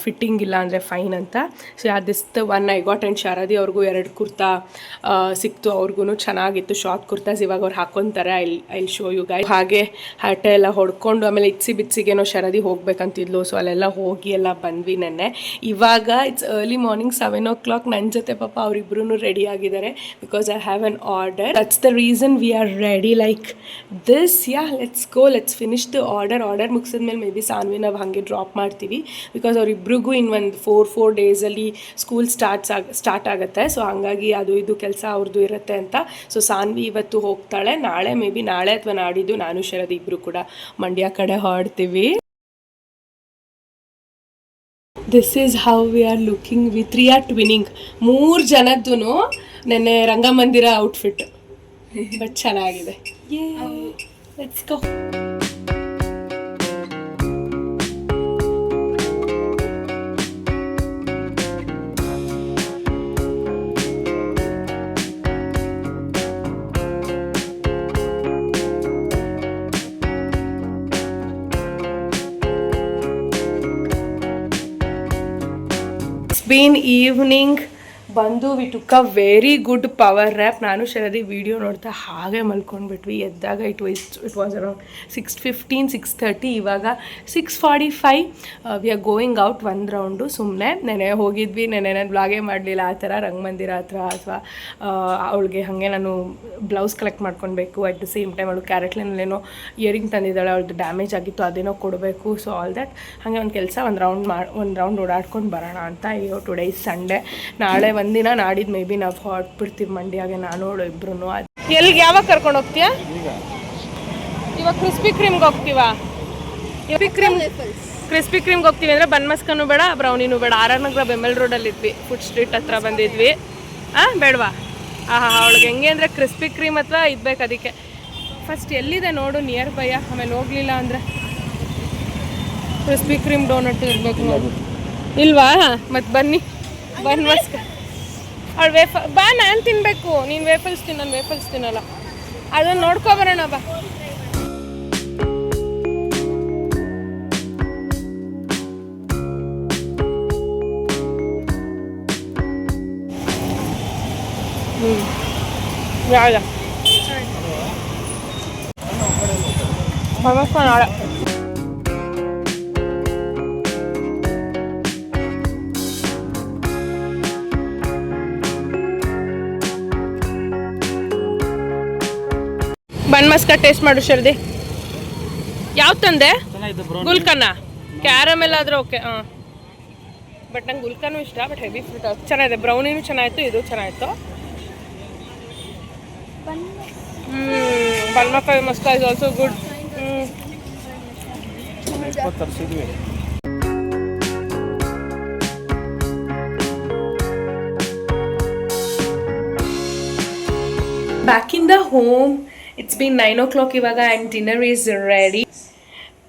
ಫಿಟ್ಟಿಂಗ್ ಇಲ್ಲ ಅಂದರೆ ಫೈನ್ ಅಂತ. So this the one I got. And Sharadi ಅವ್ರಿಗೂ 2 ಕುರ್ತಾ ಸಿಕ್ತು, ಅವ್ರಿಗೂ ಚೆನ್ನಾಗಿತ್ತು ಶಾರ್ಟ್ ಕುರ್ತಾಸ್. ಇವಾಗ ಅವ್ರು ಹಾಕ್ಕೊತಾರೆ. ಐ ಶೋ ಯು ಗೈ. ಹಾಗೆ ಹರಟೆ ಎಲ್ಲ ಹೊಡ್ಕೊಂಡು ಆಮೇಲೆ ಬಿತ್ಸಿಗೇನೋ ಶಾರದಿ ಹೋಗ್ಬೇಕಂತಿದ್ಲು. ಸೊ ಅಲ್ಲೆಲ್ಲ ಹೋಗಿ ಎಲ್ಲ ಬಂದ್ವಿ ನೆನ್ನೆ. ಇವಾಗ ಇಟ್ಸ್ ಅರ್ಲಿ ಮಾರ್ನಿಂಗ್ 7 o'clock. ನನ್ನ ಜೊತೆ ಪಾಪ ಅವರಿಬ್ಬರೂ ರೆಡಿ ಆಗಿದ್ದಾರೆ, because I have an order. That's the reason we are ready like this. Let's go, let's finish the order ಮುಗಿಸಿದ್ಮೇಲೆ ಮೇ ಬಿ ಸಾನ್ವಿ ನಾವು ಹಾಗೆ ಡ್ರಾಪ್ ಮಾಡ್ತೀವಿ. ಬಿಕಾಸ್ ಅವರಿಬ್ರಿಗೂ ಇನ್ನು ಒಂದು 4 ಡೇಸಲ್ಲಿ ಸ್ಕೂಲ್ ಸ್ಟಾರ್ಟ್ ಆಗುತ್ತೆ. ಸೊ ಹಾಗಾಗಿ ಅದು ಇದು ಕೆಲಸ ಅವ್ರದ್ದು ಇರುತ್ತೆ ಅಂತ. ಸೊ ಸಾನ್ವಿ ಇವತ್ತು ಹೋಗ್ತಾಳೆ. ನಾಳೆ ಮೇ ಬಿ ನಾಳೆ ಅಥವಾ ನಾಡಿದ್ದು ನಾನು ಶರದಿ ಇಬ್ಬರು ಕೂಡ ಮಂಡ್ಯ ಕಡೆ ಹೊರಡ್ತೀವಿ. This is how we are looking. We 3 are twinning. 3 ಜನದ್ದು ನೆನ್ನೆ ರಂಗಮಂದಿರ ಔಟ್ಫಿಟ್, ಬಟ್ ಚೆನ್ನಾಗಿದೆ. Let's go. It's been evening. ಬಂದು we took a very good power wrap. ನಾನು ಶರದಿ ವಿಡಿಯೋ ನೋಡ್ತಾ ಹಾಗೆ ಮಲ್ಕೊಂಡ್ಬಿಟ್ವಿ. ಎದ್ದಾಗ ಇಟ್ ವಾಸ್ ಅರೌಂಡ್ 6:15, 6:30. ಇವಾಗ 6:45. V are going out 1 round. ಸುಮ್ಮನೆ ನೆನೆ ಹೋಗಿದ್ವಿ. ನೆನೆ ನಾನು ಬ್ಲಾಗೇ ಮಾಡಲಿಲ್ಲ ಆ ಥರ ರಂಗಮಂದಿರ ಹತ್ರ. ಅಥವಾ ಅವಳಿಗೆ ಹಾಗೆ ನಾನು ಬ್ಲೌಸ್ ಕಲೆಕ್ಟ್ ಮಾಡ್ಕೊಳ್ಬೇಕು. ಅಟ್ ದ ಸೇಮ್ ಟೈಮ್ ಅವಳು ಕ್ಯಾರೆಟ್ಲಿನಲ್ಲೇನೋ ಇಯರಿಂಗ್ ತಂದಿದ್ದಾಳೆ, ಅವಳದು ಡ್ಯಾಮೇಜ್ ಆಗಿತ್ತು, ಅದೇನೋ ಕೊಡಬೇಕು. So all that. ಹಾಗೆ ಒಂದು ಕೆಲಸ ಒಂದು ರೌಂಡ್ ಓಡಾಡ್ಕೊಂಡು ಬರೋಣ ಅಂತ. ಅಯ್ಯೋ ಟುಡೇ ಇಸ್ ಸಂಡೇ. ನಾಳೆ ಒಂದಿನ, ನಾಡಿದ್ದು ಮೇ ಬಿ ನಾವು ಹೊರಟ್ಬಿಡ್ತೀವಿ ಮಂಡ್ಯಾಗೆ, ನಾನು ಅವಳು ಇಬ್ರು. ಎಲ್ಲಿಗೆ ಯಾವಾಗ ಕರ್ಕೊಂಡು ಹೋಗ್ತೀಯಾ? ಇವಾಗ ಕ್ರಿಸ್ಪಿ ಕ್ರೀಮ್ಗೆ ಹೋಗ್ತೀವಾ? ಕ್ರಿಸ್ಪಿ ಕ್ರೀಮ್ಗೆ ಹೋಗ್ತೀವಿ ಅಂದರೆ ಬನ್ಮಸ್ಕನೂ ಬೇಡ, ಬ್ರೌನಿನೂ ಬೇಡ. ಆರ್ ಆರ್ ನಗರ ಬೆಂಬಲ್ ರೋಡಲ್ಲಿದ್ವಿ, ಫುಡ್ ಸ್ಟ್ರೀಟ್ ಹತ್ರ ಬಂದಿದ್ವಿ. ಬೇಡವಾ? ಅವಳಿಗೆ ಹೆಂಗೆ ಅಂದರೆ ಕ್ರಿಸ್ಪಿ ಕ್ರೀಮ್ ಅಥವಾ ಇದ್ಬೇಕು. ಅದಕ್ಕೆ ಫಸ್ಟ್ ಎಲ್ಲಿದೆ ನೋಡು ನಿಯರ್ ಬೈ. ಆಮೇಲೆ ಹೋಗ್ಲಿಲ್ಲ ಅಂದರೆ ಕ್ರಿಸ್ಪಿ ಕ್ರೀಮ್ ಡೋನಟ್ ಇರಬೇಕು ನೋಡು. ಇಲ್ವಾ? ಮತ್ತು ಬನ್ನಿ ಬನ್ಮಸ್ಕ. ಅವಳು ಬಾ, ನಾನು ತಿನ್ನಬೇಕು. ನೀನು ವೇಫಲ್ಸ್ ತಿನ್ನು, ನಾನು ವೇಫಲ್ಸ್ ತಿನ್ನಲ್ಲ. ಅದನ್ನು ನೋಡ್ಕೊಬರೋಣ ಬಾ. ಯಾವ್ದ ನಾಳೆ ಬನ್ಮಸ್ಕ ಟೇಸ್ಟ್ ಮಾಡು ಶರದಿ. ಯಾವ್ದು ತಂದೆ? ಗುಲ್ಕನ್ನ. ಕ್ಯಾರಮೆಲ್ ಆದರೆ ಓಕೆ. ಬಟ್ ನಂಗೆ ಗುಲ್ಕನೂ ಇಷ್ಟ, ಬಟ್ ಹೆವಿ ಫ್ರೂಟ್ ಚೆನ್ನಾಗಿದೆ. ಬ್ರೌನಿನೂ ಚೆನ್ನಾಗಿತ್ತು, ಇದು ಚೆನ್ನಾಗಿತ್ತು. ಬನ್ಮಸ್ಕ maska is also good. Back in the home. It's been 9 o'clock ಇವಾಗ. And dinner is ready.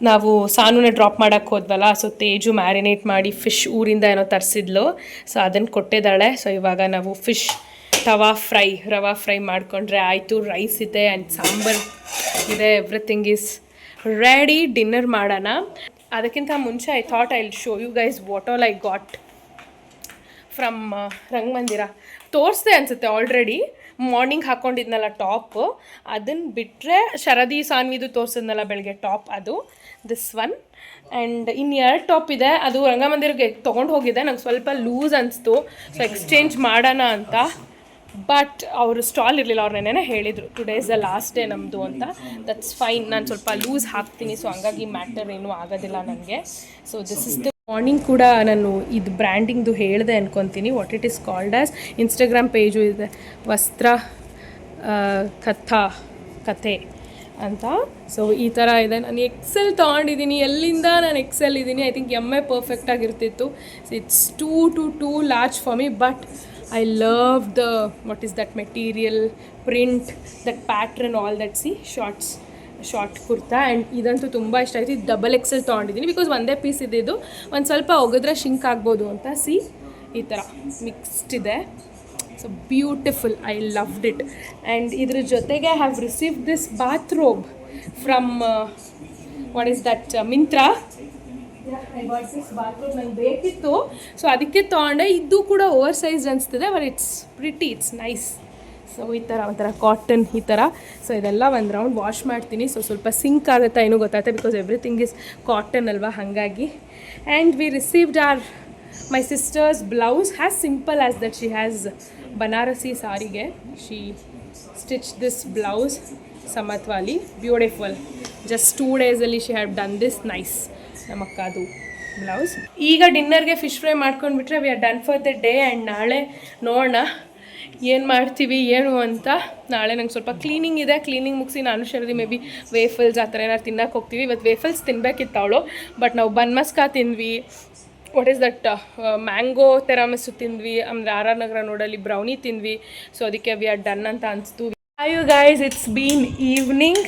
ನಾವು ಸಾನುನೇ ಡ್ರಾಪ್ ಮಾಡೋಕ್ಕೆ ಹೋದ್ವಲ್ಲ. ಸೊ ತೇಜು ಮ್ಯಾರಿನೇಟ್ ಮಾಡಿ ಫಿಶ್ ಊರಿಂದ ಏನೋ ತರಿಸಿದ್ಲು. ಸೊ ಅದನ್ನು ಕೊಟ್ಟಿದ್ದಾಳೆ. ಸೊ ಇವಾಗ ನಾವು ಫಿಶ್ ರವಾ ಫ್ರೈ ಮಾಡಿಕೊಂಡ್ರೆ ಆಯಿತು. ರೈಸ್ ಇದೆ ಆ್ಯಂಡ್ ಸಾಂಬಾರ್ ಇದೆ. Everything is ready. ಡಿನ್ನರ್ ಮಾಡೋಣ. ಅದಕ್ಕಿಂತ ಮುಂಚೆ I thought I will show you guys what all I got from Rangamandira. ತೋರಿಸ್ದೆ ಅನಿಸುತ್ತೆ ಆಲ್ರೆಡಿ. ಮಾರ್ನಿಂಗ್ ಹಾಕ್ಕೊಂಡಿದ್ನಲ್ಲ ಟಾಪ್, ಅದನ್ನು ಬಿಟ್ಟರೆ ಶರದಿ ಸಾನ್ವಿದು ತೋರಿಸಿದ್ನಲ್ಲ ಬೆಳಗ್ಗೆ ಟಾಪ್, ಅದು ದಿಸ್ ಒನ್. ಆ್ಯಂಡ್ ಇನ್ನು 2 ಟಾಪ್ ಇದೆ. ಅದು ರಂಗಮಂದಿರಕ್ಕೆ ತೊಗೊಂಡು ಹೋಗಿದೆ. ನಂಗೆ ಸ್ವಲ್ಪ ಲೂಸ್ ಅನಿಸ್ತು. ಸೊ ಎಕ್ಸ್ಚೇಂಜ್ ಮಾಡೋಣ ಅಂತ. ಬಟ್ ಅವರು ಸ್ಟಾಲ್ ಇರಲಿಲ್ಲ. ಅವ್ರು ನೆನ್ನೆ ಹೇಳಿದರು today is the last day ನಮ್ಮದು ಅಂತ. That's fine. ನಾನು ಸ್ವಲ್ಪ ಲೂಸ್ ಹಾಕ್ತೀನಿ. ಸೊ ಹಂಗಾಗಿ ಮ್ಯಾಟರ್ ಏನೂ ಆಗೋದಿಲ್ಲ ನನಗೆ. So this is the morning ಕೂಡ ನಾನು ಇದು ಬ್ರ್ಯಾಂಡಿಂಗ್ದು ಹೇಳಿದೆ ಅನ್ಕೊತೀನಿ. What it is called as. Instagram page ಇದೆ, ವಸ್ತ್ರ ಕಥೆ ಅಂತ. ಸೊ ಈ ಥರ ಇದೆ. ನಾನು ಎಕ್ಸೆಲ್ ತೊಗೊಂಡಿದ್ದೀನಿ. ಎಲ್ಲಿಂದ ನಾನು ಎಕ್ಸೆಲ್ ಇದ್ದೀನಿ. I think M a perfect ಆಗಿರ್ತಿತ್ತು. It's too large for me, but I love the what is that material, print, that pattern, all that. See short kurta. And ಇದಂತೂ ತುಂಬ ಇಷ್ಟ ಆಯಿತು. ಇದು ಡಬಲ್ ಎಕ್ಸೆಲ್ ತೊಗೊಂಡಿದ್ದೀನಿ ಬಿಕಾಸ್ ಒಂದೇ ಪೀಸ್ ಇದ್ದಿದ್ದು ಒಂದು ಸ್ವಲ್ಪ ಒಗೆದ್ರೆ ಶಿಂಕ್ ಆಗ್ಬೋದು ಅಂತ. ಸಿ ಈ ಥರ ಮಿಕ್ಸ್ಡ್ ಇದೆ. So beautiful, I loved it. And ಇದ್ರ ಜೊತೆಗೆ have received this bathroom from what is that Myntra. I got this bathroom, ನಂಗೆ ಬೇಕಿತ್ತು, ಸೊ ಅದಕ್ಕೆ ತೊಗೊಂಡೆ. ಇದು ಕೂಡ ಓವರ್ ಸೈಜ್ ಅನಿಸ್ತದೆ, but it's pretty, it's nice. So ಈ ಥರ ಒಂಥರ ಕಾಟನ್ ಈ ಥರ. ಸೊ ಇದೆಲ್ಲ ಒಂದು ರೌಂಡ್ ವಾಶ್ ಮಾಡ್ತೀನಿ. ಸೊ ಸ್ವಲ್ಪ ಸಿಂಕ್ ಆಗುತ್ತಾ ಏನೂ ಗೊತ್ತಾಗುತ್ತೆ, ಬಿಕಾಸ್ ಎವ್ರಿಥಿಂಗ್ ಇಸ್ ಕಾಟನ್ ಅಲ್ವಾ, ಹಾಗಾಗಿ. And we received my sisters blouse, has simple as that. She has Banarasi ಸಾರಿಗೆ ಶಿ ಸ್ಟಿಚ್ ದಿಸ್ ಬ್ಲೌಸ್ ಸಮತ್ವಾಲಿ, ಬ್ಯೂಟಿಫುಲ್. ಜಸ್ಟ್ 2 ಡೇಸಲ್ಲಿ she have done this nice. ನಮ್ಮ ಅಕ್ಕದು ಬ್ಲೌಸ್. ಈಗ ಡಿನ್ನರ್ಗೆ ಫಿಶ್ ಫ್ರೈ ಮಾಡ್ಕೊಂಡ್ಬಿಟ್ರೆ we are done for the day. And ನಾಳೆ ನೋಡೋಣ ಏನು ಮಾಡ್ತೀವಿ ಏನು ಅಂತ. ನಾಳೆ ನಂಗೆ ಸ್ವಲ್ಪ ಕ್ಲೀನಿಂಗ್ ಇದೆ. ಕ್ಲೀನಿಂಗ್ ಮುಗಿಸಿ ನಾನು ಶರದಿ ಮೇ ಬಿ ವೇಫಲ್ಸ್ ಆ ಥರ ಏನಾರು ತಿನ್ನಕ್ಕೆ ಹೋಗ್ತೀವಿ. ಇವತ್ತು ವೇಫಲ್ಸ್ ತಿನ್ನಬೇಕಿತ್ತು ಅವಳು, ಬಟ್ ನಾವು ಬನ್ಮಸ್ಕಾ ತಿಂದ್ವಿ. ವಾಟ್ ಈಸ್ ದಟ್ ಮ್ಯಾಂಗೋ ತೆರಾಮಿಸು ತಿಂದ್ವಿ. ಆಮೇಲೆ ಆರ್ ಆರ್ ನಗರ ನೋಡಲ್ಲಿ ಬ್ರೌನಿ ತಿಂದ್ವಿ. ಸೊ ಅದಕ್ಕೆ ವಿ ಆರ್ ಡನ್ ಅಂತ ಅನಿಸ್ತು. You guys, it's been evening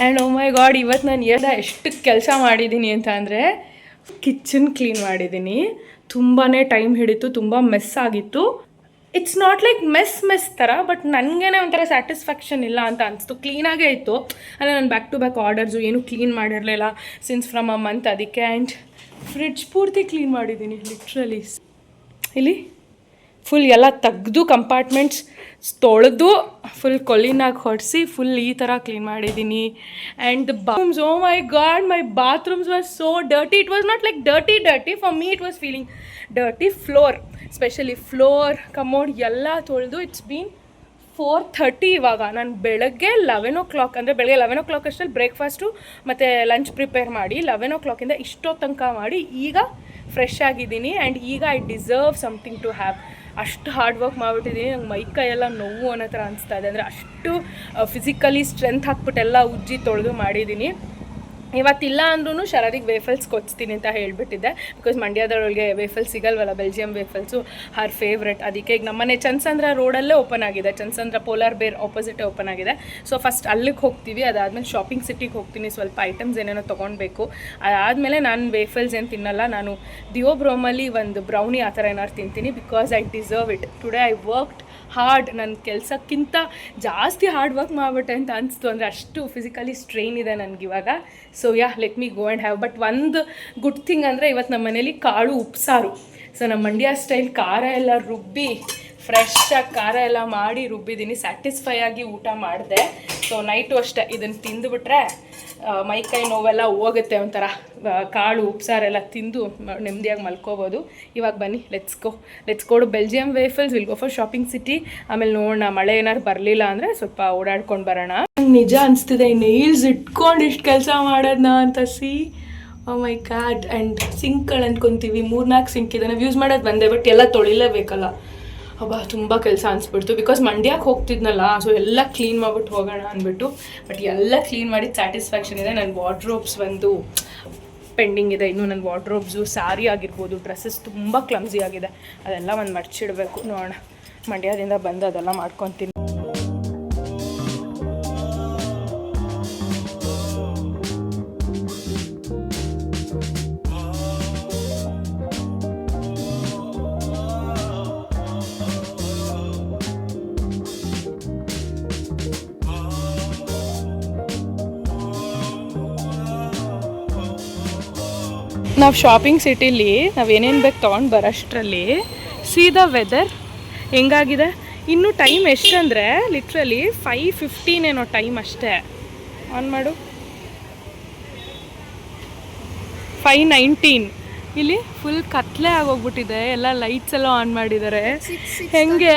and oh my god, ಇವತ್ತು ನಾನು ಎಷ್ಟು ಕೆಲಸ ಮಾಡಿದ್ದೀನಿ ಅಂತ ಅಂದರೆ, ಕಿಚನ್ ಕ್ಲೀನ್ ಮಾಡಿದ್ದೀನಿ. ತುಂಬಾ ಟೈಮ್ ಹಿಡಿತು, ತುಂಬ ಮೆಸ್ ಆಗಿತ್ತು. ಇಟ್ಸ್ ನಾಟ್ ಲೈಕ್ ಮೆಸ್ ಥರ, ಬಟ್ ನನಗೇನೆ ಒಂಥರ ಸ್ಯಾಟಿಸ್ಫ್ಯಾಕ್ಷನ್ ಇಲ್ಲ ಅಂತ ಅನಿಸ್ತು. ಕ್ಲೀನಾಗೇ ಇತ್ತು, ಅಂದರೆ ನಾನು ಬ್ಯಾಕ್ ಟು ಬ್ಯಾಕ್ ಆರ್ಡರ್ಸು ಏನೂ ಕ್ಲೀನ್ ಮಾಡಿರಲಿಲ್ಲ ಸಿನ್ಸ್ ಫ್ರಮ್ ಅ ಮಂತ್, ಅದಕ್ಕೆ. ಆ್ಯಂಡ್ ಫ್ರಿಡ್ಜ್ ಪೂರ್ತಿ ಕ್ಲೀನ್ ಮಾಡಿದ್ದೀನಿ ಲಿಟ್ರಲಿ. ಇಲ್ಲಿ ಫುಲ್ ಎಲ್ಲ ತೆಗ್ದು ಕಂಪಾರ್ಟ್ಮೆಂಟ್ಸ್ ತೊಳೆದು ಫುಲ್ ಕೊಲ್ಲಿನಾಗಿ ಹೊಡಿಸಿ ಫುಲ್ ಈ ಥರ ಕ್ಲೀನ್ ಮಾಡಿದ್ದೀನಿ. And the bathrooms, oh my god, my bathrooms was so dirty. It was not like dirty for me, it was feeling dirty. Floor, specially floor, commode ಎಲ್ಲ ತೊಳೆದು. It's been 4:30 ಇವಾಗ. ನಾನು ಬೆಳಗ್ಗೆ 11 o'clock, ಅಂದರೆ ಬೆಳಗ್ಗೆ 11 o'clock ಅಷ್ಟರಲ್ಲಿ breakfast ಮತ್ತು lunch prepare ಮಾಡಿ 11 o'clock ಇಷ್ಟೋ ತನಕ ಮಾಡಿ ಈಗ ಫ್ರೆಶ್ ಆಗಿದ್ದೀನಿ. ಆ್ಯಂಡ್ ಈಗ I deserve something to have. ಅಷ್ಟು ಹಾರ್ಡ್ ವರ್ಕ್ ಮಾಡಿಬಿಟ್ಟಿದ್ದೀನಿ. ನಂಗೆ ಮೈಕೈಯೆಲ್ಲ ನೋವು ಅನ್ನೋ ಥರ ಅನಿಸ್ತಾ ಇದೆ. ಅಂದರೆ ಅಷ್ಟು ಫಿಸಿಕಲಿ ಸ್ಟ್ರೆಂತ್ ಹಾಕ್ಬಿಟ್ಟೆಲ್ಲ ಉಜ್ಜಿ ತೊಳೆದು ಮಾಡಿದ್ದೀನಿ. ಇವತ್ತಿಲ್ಲ ಅಂದ್ರೂ ಶರದಿಗೆ ವೇಫಲ್ಸ್ ಕೊಚ್ತೀನಿ ಅಂತ ಹೇಳಿಬಿಟ್ಟಿದ್ದೆ, ಬಿಕಾಸ್ ಮಂಡ್ಯದೊಳಗೆ ವೇಫಲ್ಸ್ ಸಿಗಲ್ವಲ್ಲ, ಬೆಲ್ಜಿಯಂ ವೇಫಲ್ಸು ಹರ್ ಫೇವ್ರೆಟ್. ಅದಕ್ಕೆ ಈಗ ನಮ್ಮನೆ ಚನ್ನಸಂದ್ರ ರೋಡಲ್ಲೇ ಓಪನ್ ಆಗಿದೆ. ಚನ್ನಸಂದ್ರ ಪೋಲಾರ್ ಬೇರ್ ಆಪೋಸಿಟೇ ಓಪನ್ ಆಗಿದೆ. ಸೊ ಫಸ್ಟ್ ಅಲ್ಲಿಗೆ ಹೋಗ್ತೀವಿ, ಅದಾದಮೇಲೆ ಶಾಪಿಂಗ್ ಸಿಟಿಗೆ ಹೋಗ್ತೀನಿ. ಸ್ವಲ್ಪ ಐಟಮ್ಸ್ ಏನೇನೋ ತೊಗೊಳ್ಬೇಕು. ಅದಾದಮೇಲೆ ನಾನು ವೇಫಲ್ಸ್ ಏನು ತಿನ್ನಲ್ಲ. ನಾನು ದಿಯೋಬ್ರೋಮಲ್ಲಿ ಒಂದು ಬ್ರೌನಿ ಆ ಥರ ಏನಾದ್ರು ತಿಂತೀನಿ, because I deserve it. Today I worked hard. ನನ್ನ ಕೆಲಸಕ್ಕಿಂತ ಜಾಸ್ತಿ ಹಾರ್ಡ್ ವರ್ಕ್ ಮಾಡಿಬಿಟ್ಟೆ ಅಂತ ಅನಿಸ್ತು. ಅಂದರೆ ಅಷ್ಟು ಫಿಸಿಕಲಿ ಸ್ಟ್ರೈನ್ ಇದೆ ನನಗಿವಾಗ. So yeah, let me go and have. But ಒಂದು ಗುಡ್ ಥಿಂಗ್ ಅಂದರೆ ಇವತ್ತು ನಮ್ಮ ಮನೇಲಿ ಕಾಳು ಉಪ್ಸಾರು. ಸೊ ನಮ್ಮ ಮಂಡ್ಯ ಸ್ಟೈಲ್ ಖಾರ ಎಲ್ಲ ರುಬ್ಬಿ, ಫ್ರೆಶ್ಶಾಗಿ ಖಾರ ಎಲ್ಲ ಮಾಡಿ ರುಬ್ಬಿದ್ದೀನಿ. ಸ್ಯಾಟಿಸ್ಫೈ ಆಗಿ ಊಟ ಮಾಡಿದೆ. ಸೊ ನೈಟು ಅಷ್ಟೇ ಇದನ್ನು ತಿಂದುಬಿಟ್ರೆ ಮೈಕೈ ನೋವೆಲ್ಲ ಹೋಗುತ್ತೆ. ಒಂಥರ ಕಾಳು ಉಪ್ಸಾರೆಲ್ಲ ತಿಂದು ನೆಮ್ಮದಿಯಾಗಿ ಮಲ್ಕೋಬೋದು. ಇವಾಗ ಬನ್ನಿ, let's go to Belgium waffles. Will go for shopping city. ಆಮೇಲೆ ನೋಡೋಣ, ಮಳೆ ಏನಾದ್ರು ಬರಲಿಲ್ಲ ಅಂದರೆ ಸ್ವಲ್ಪ ಓಡಾಡ್ಕೊಂಡು ಬರೋಣ. ನಂಗೆ ನಿಜ ಅನಿಸ್ತಿದೆ ನೈಲ್ಸ್ ಇಟ್ಕೊಂಡು ಇಷ್ಟು ಕೆಲಸ ಮಾಡೋದನ್ನ ಅಂತ. See oh my god. And ಸಿಂಕ್ಗಳು ಅಂದ್ಕೊತೀವಿ, 3-4 ಸಿಂಕ್ ಇದೆ. ನಾವು ಯೂಸ್ ಮಾಡೋದು ಬಂದೆ, ಬಟ್ ಎಲ್ಲ ತೊಳಿಲೇಬೇಕಲ್ಲ. ಅಬ್ಬಾ ತುಂಬ ಕೆಲಸ ಅನಿಸ್ಬಿಡ್ತು. ಬಿಕಾಸ್ ಮಂಡ್ಯಕ್ಕೆ ಹೋಗ್ತಿದ್ನಲ್ಲ, ಸೊ ಎಲ್ಲ ಕ್ಲೀನ್ ಮಾಡಿಬಿಟ್ಟು ಹೋಗೋಣ ಅಂದ್ಬಿಟ್ಟು. ಬಟ್ ಎಲ್ಲ ಕ್ಲೀನ್ ಮಾಡಿದ ಸ್ಯಾಟಿಸ್ಫ್ಯಾಕ್ಷನ್ ಇದೆ. ನನ್ನ ವಾರ್ಡ್ರೋಬ್ಸ್ ಒಂದು ಪೆಂಡಿಂಗ್ ಇದೆ ಇನ್ನೂ. ನನ್ನ ವಾರ್ಡ್ರೋಬ್ಸು, ಸ್ಯಾರಿ ಆಗಿರ್ಬೋದು, ಡ್ರೆಸ್ಸಸ್ ತುಂಬ ಕ್ಲಮ್ಸಿ ಆಗಿದೆ. ಅದೆಲ್ಲ ಒಂದು ಮಡ್ಚಿಡಬೇಕು. ನೋಡೋಣ, ಮಂಡ್ಯದಿಂದ ಬಂದು ಅದೆಲ್ಲ ಮಾಡ್ಕೊತೀನಿ. ನಾವು ಶಾಪಿಂಗ್ ಸಿಟಿಲಿ ನಾವೇನೇನು ಬೇಕು ತೊಗೊಂಡು ಬರೋಷ್ಟರಲ್ಲಿ ಸೀದಾ ವೆದರ್ ಹೆಂಗಾಗಿದೆ. ಇನ್ನೂ ಟೈಮ್ ಎಷ್ಟಂದರೆ ಲಿಟ್ರಲಿ 5:15 ಏನೋ ಟೈಮ್ ಅಷ್ಟೇ. ಆನ್ ಮಾಡು, 5:19. ಇಲ್ಲಿ ಫುಲ್ ಕತ್ಲೆ ಆಗೋಗ್ಬಿಟ್ಟಿದೆ. ಎಲ್ಲ ಲೈಟ್ಸ್ ಎಲ್ಲ ಆನ್ ಮಾಡಿದ್ದಾರೆ. ಹೆಂಗೆ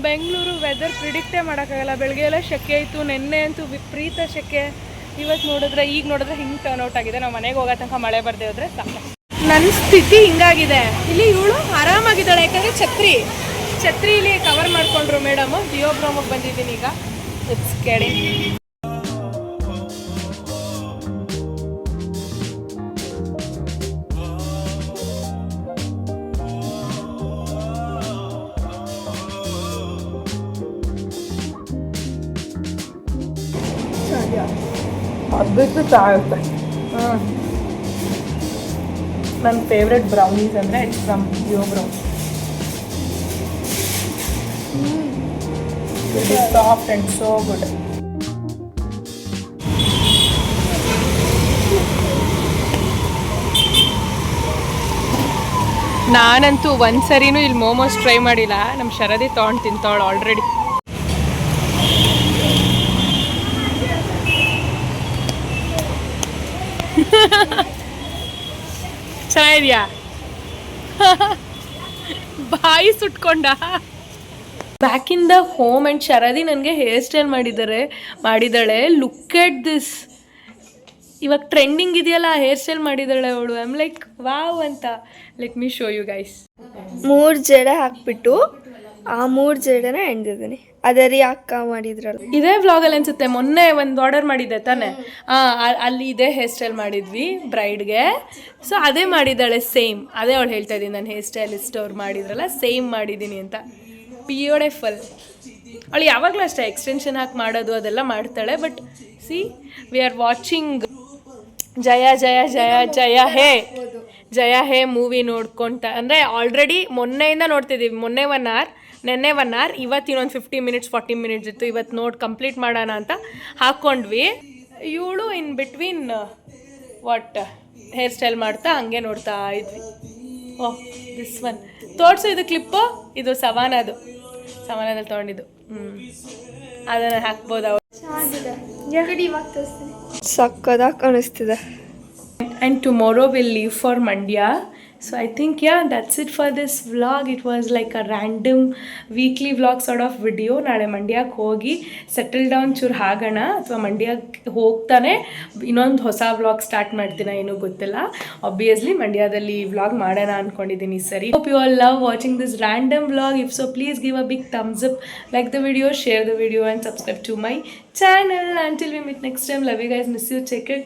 ಬೆಂಗಳೂರು ವೆದರ್ ಪ್ರಿಡಿಕ್ಟೇ ಮಾಡೋಕ್ಕಾಗಲ್ಲ. ಬೆಳಗ್ಗೆ ಎಲ್ಲ ಸೆಕೆ ಇತ್ತು, ನೆನ್ನೆ ಅಂತೂ ವಿಪರೀತ ಸೆಕೆ. ಇವತ್ತು ನೋಡಿದ್ರೆ, ಈಗ ನೋಡಿದ್ರೆ ಹಿಂಗೆ ಟರ್ನ್ ಔಟ್ ಆಗಿದೆ. ನಾವು ಮನೆಗೆ ಹೋಗೋ ತನಕ ಮಳೆ ಬರದೇ ಹೋದರೆ ಸಾಕು. ನನ್ನ ಸ್ಥಿತಿ ಹಿಂಗಾಗಿದೆ. ಇಲ್ಲಿ ಇವಳು ಆರಾಮಾಗಿದ್ದಾಳೆ, ಯಾಕಂದರೆ ಛತ್ರಿಲಿ ಕವರ್ ಮಾಡಿಕೊಂಡ್ರು ಮೇಡಮು. ಡಿಯೋಬ್ರೋಮಿಗೆ ಬಂದಿದ್ದೀನಿ ಈಗ. ಇಟ್ಸ್ ಕೇಳಿ ಅದಕ್ಕೆ ಆಗುತ್ತೆ. ನನ್ನ ಫೇವ್ರೆಟ್ ಬ್ರೌನೀಸ್ ಅಂದರೆ it's from Dio Brown. It is soft and so good. ನಾನಂತೂ ಒಂದ್ಸರಿನೂ ಇಲ್ಲಿ ಮೋಮೋಸ್ ಟ್ರೈ ಮಾಡಿಲ್ಲ. ನಮ್ಮ ಶರದಿ ತೊಗೊಂಡು ತಿಂತಾವಳು ಆಲ್ರೆಡಿ. ಚೆನ್ನಾಗಿದ್ಯಾ? ಬಾಯಿ ಸುಟ್ಕೊಂಡ. Back in the home and Sharadi ನನಗೆ ಹೇರ್ ಸ್ಟೈಲ್ ಮಾಡಿದ್ದಾಳೆ. Look at this. ಇವಾಗ ಟ್ರೆಂಡಿಂಗ್ ಇದೆಯಲ್ಲ, ಹೇರ್ ಸ್ಟೈಲ್ ಮಾಡಿದ್ದಾಳೆ ಅವಳು. ಐ ಆಮ್ ಲೈಕ್ ವಾವ್ ಅಂತ. Let me show you guys. 3 ಜಡೆ ಹಾಕ್ಬಿಟ್ಟು ಆ 3 ಜಡೆನ ಎಣ್ದಿದ್ದೀನಿ. ಅದೇ ರೀ ಅಕ್ಕ ಮಾಡಿದ್ರಲ್ಲ, ಇದೇ ವ್ಲಾಗಲ್ಲಿ ಅನ್ಸುತ್ತೆ. ಮೊನ್ನೆ ಒಂದು ಆರ್ಡರ್ ಮಾಡಿದ್ದೆ ತಾನೆ, ಅಲ್ಲಿ ಇದೇ ಹೇರ್ ಸ್ಟೈಲ್ ಮಾಡಿದ್ವಿ ಬ್ರೈಡ್ಗೆ. ಸೊ ಅದೇ ಮಾಡಿದ್ದಾಳೆ ಸೇಮ್. ಅದೇ ಅವಳು ಹೇಳ್ತಾ ಇದ್ದೀನಿ, ನಾನು ಹೇರ್ ಸ್ಟೈಲಿಸ್ಟ್ ಅವ್ರು ಮಾಡಿದ್ರಲ್ಲ ಸೇಮ್ ಮಾಡಿದ್ದೀನಿ ಅಂತ. ಬ್ಯೂಟಿಫುಲ್. ಅವಳು ಯಾವಾಗಲೂ ಅಷ್ಟೇ ಎಕ್ಸ್ಟೆನ್ಷನ್ ಹಾಕಿ ಮಾಡೋದು ಅದೆಲ್ಲ ಮಾಡ್ತಾಳೆ. But see, we are watching Jaya Jaya Jaya Jaya Hey Jaya Hey movie ನೋಡ್ಕೊಂತ. ಅಂದರೆ ಆಲ್ರೆಡಿ ಮೊನ್ನೆಯಿಂದ ನೋಡ್ತಿದ್ದೀವಿ. ಮೊನ್ನೆ 1 hour, ನೆನ್ನೆ 1 hour, ಇವತ್ತು ಇನ್ನೊಂದು 50 minutes 40 minutes ಇತ್ತು. ಇವತ್ತು ಕಂಪ್ಲೀಟ್ ಮಾಡೋಣ ಅಂತ ಹಾಕ್ಕೊಂಡ್ವಿ. ಇವಳು ಇನ್ ಬಿಟ್ವೀನ್ ಹೇರ್ ಸ್ಟೈಲ್ ಮಾಡ್ತಾ ಹಂಗೆ ನೋಡ್ತಾ ಇದ್ವಿ. ಓಹ್, ದಿಸ್ ಒನ್ ತೋರಿಸು. ಇದು ಕ್ಲಿಪ್ಪು, ಇದು ಸವಾನದಲ್ಲಿ ತೊಗೊಂಡಿದ್ದು. ಅದನ್ನು ಹಾಕ್ಬೋದು. ಸಕ್ಕದಾಗಿ ಕಾಣಿಸ್ತಿದೆ. And tomorrow we'll leave for Mandya. So I think that's it for this vlog. It was like a random weekly vlog sort of video. ನಾಳೆ ಮಂಡ್ಯಕ್ಕೆ ಹೋಗಿ ಸೆಟಲ್ ಡೌನ್ ಚೂರು ಆಗೋಣ, ಅಥವಾ ಮಂಡ್ಯಕ್ಕೆ ಹೋಗ್ತಾನೆ ಇನ್ನೊಂದು ಹೊಸ ವ್ಲಾಗ್ ಸ್ಟಾರ್ಟ್ ಮಾಡ್ತೀನ ಏನೂ ಗೊತ್ತಿಲ್ಲ. ಆಬ್ವಿಯಸ್ಲಿ ಮಂಡ್ಯದಲ್ಲಿ ವ್ಲಾಗ್ ಮಾಡೋಣ ಅಂದ್ಕೊಂಡಿದ್ದೀನಿ ಸರಿ. Hope you all love watching this random vlog. If so, please give a big thumbs up, like the video, share the video and subscribe to my channel. Until we meet next time, love you guys, miss you, take care,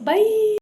bye.